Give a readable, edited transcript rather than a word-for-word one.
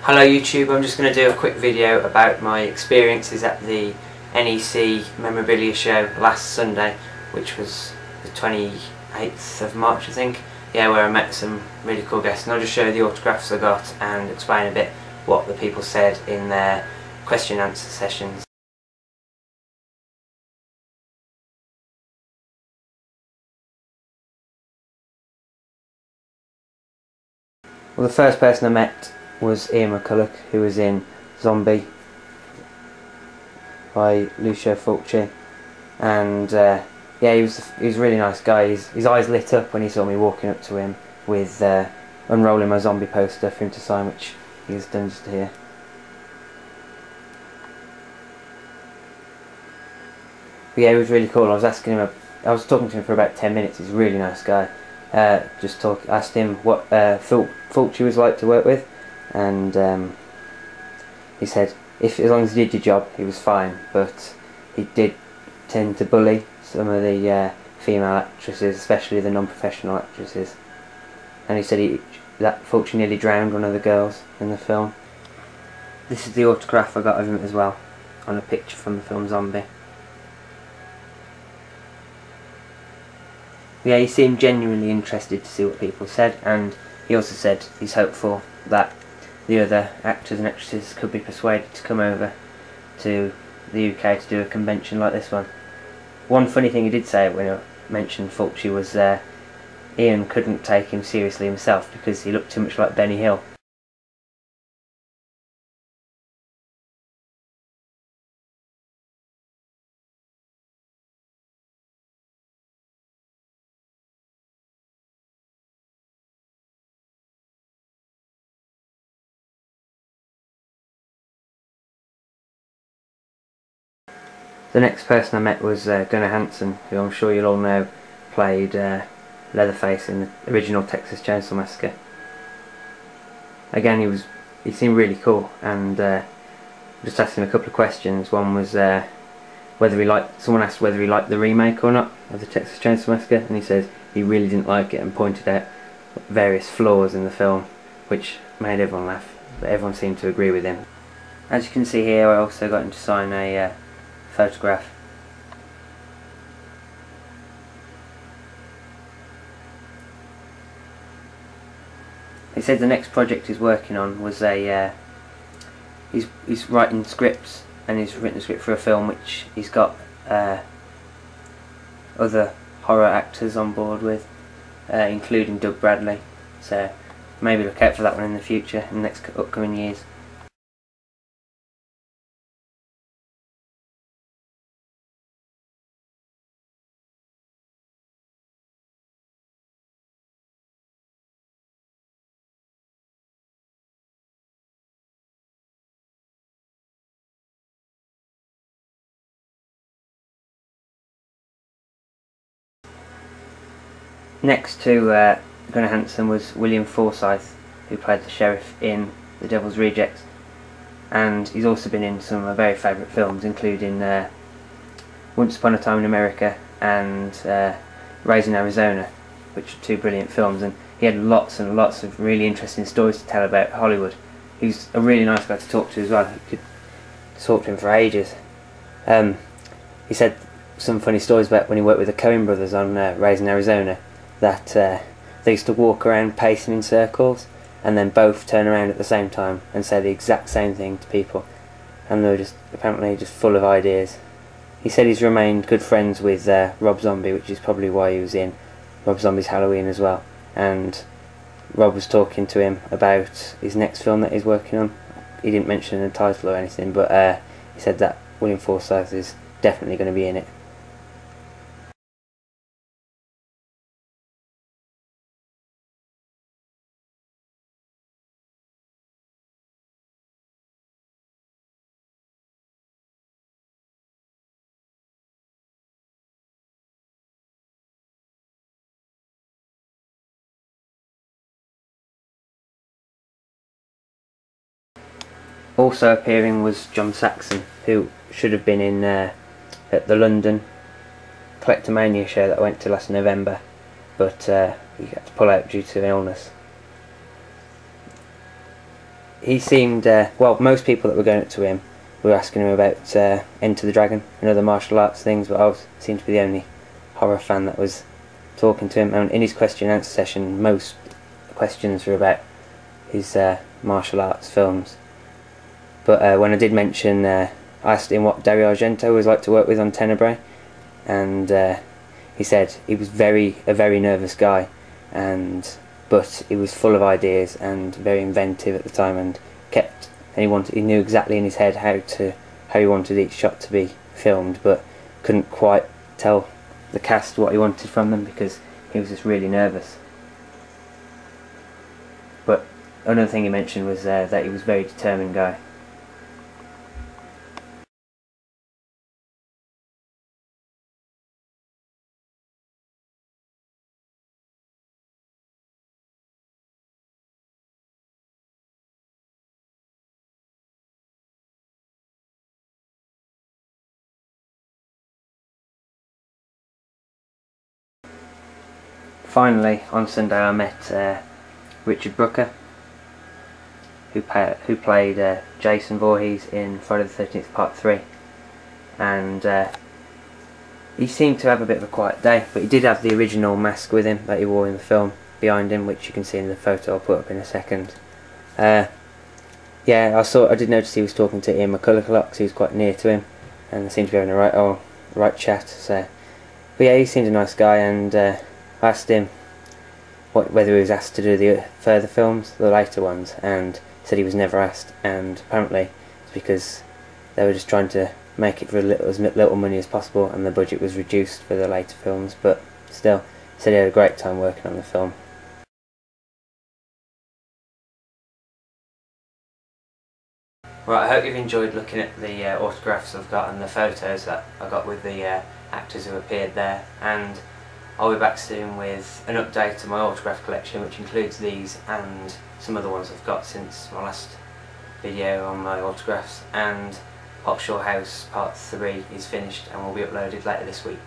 Hello YouTube, I'm just going to do a quick video about my experiences at the NEC Memorabilia show last Sunday, which was the 28th of March I think, yeah, where I met some really cool guests, and I'll just show you the autographs I got and explain a bit what the people said in their question and answer sessions. Well, the first person I met was McCulloch, who was in Zombie by Lucio Fulci, and yeah, he was a really nice guy. His eyes lit up when he saw me walking up to him with unrolling my zombie poster for him to sign, which he's done just here. But yeah, it was really cool. I was talking to him for about 10 minutes. He's a really nice guy. Asked him what Fulci was like to work with, and he said as long as he did your job, he was fine, but he did tend to bully some of the female actresses, especially the non-professional actresses. And he said that Fulci nearly drowned one of the girls in the film. This is the autograph I got of him as well, on a picture from the film Zombie. Yeah, he seemed genuinely interested to see what people said, and he also said he's hopeful that the other actors and actresses could be persuaded to come over to the UK to do a convention like this one. One funny thing he did say when I mentioned Fulci was Ian couldn't take him seriously himself because he looked too much like Benny Hill. The next person I met was Gunnar Hansen, who I'm sure you'll all know played Leatherface in the original Texas Chainsaw Massacre. Again, he seemed really cool, and just asked him a couple of questions. One was someone asked whether he liked the remake or not of the Texas Chainsaw Massacre, and he said he really didn't like it and pointed out various flaws in the film, which made everyone laugh, but everyone seemed to agree with him. As you can see here, I also got him to sign a photograph. He said the next project he's working on was he's writing scripts, and he's written a script for a film which he's got other horror actors on board with, including Doug Bradley, so maybe look out for that one in the future, in the next upcoming years. Next to Gunnar Hansen was William Forsythe, who played the sheriff in The Devil's Rejects, and he's also been in some of my very favourite films, including Once Upon a Time in America and Raising Arizona, which are two brilliant films, and he had lots and lots of really interesting stories to tell about Hollywood. He's a really nice guy to talk to as well. You could talk to him for ages. He said some funny stories about when he worked with the Coen brothers on Raising Arizona, that they used to walk around pacing in circles and then both turn around at the same time and say the exact same thing to people, and they were apparently just full of ideas. He said he's remained good friends with Rob Zombie, which is probably why he was in Rob Zombie's Halloween as well, and Rob was talking to him about his next film that he's working on. He didn't mention the title or anything, but he said that William Forsythe is definitely going to be in it. Also appearing was John Saxon, who should have been in at the London Collectomania show that I went to last November, but he had to pull out due to illness. he seemed, well, most people that were going up to him were asking him about Enter the Dragon and other martial arts things, but I seemed to be the only horror fan that was talking to him. And in his question and answer session, most questions were about his martial arts films. But when I did mention, I asked him what Dario Argento was like to work with on Tenebre, and he said he was a very nervous guy, but he was full of ideas and very inventive at the time, and he knew exactly in his head how he wanted each shot to be filmed, but couldn't quite tell the cast what he wanted from them because he was just really nervous. But another thing he mentioned was that he was a very determined guy. Finally, on Sunday I met Richard Brooker, who played Jason Voorhees in Friday the 13th Part 3, and he seemed to have a bit of a quiet day, but he did have the original mask with him that he wore in the film behind him, which you can see in the photo I'll put up in a second. Yeah, I did notice he was talking to Ian McCulloch a lot because he was quite near to him, and they seemed to be having a right chat. So, but yeah, he seemed a nice guy, and I asked him whether he was asked to do the further films, the later ones, and said he was never asked, and apparently it's because they were just trying to make it for as little money as possible, and the budget was reduced for the later films, but still, he said he had a great time working on the film. Right, I hope you've enjoyed looking at the autographs I've got and the photos that I got with the actors who appeared there, and I'll be back soon with an update to my autograph collection, which includes these and some other ones I've got since my last video on my autographs, and Hot Shore House Part 3 is finished and will be uploaded later this week.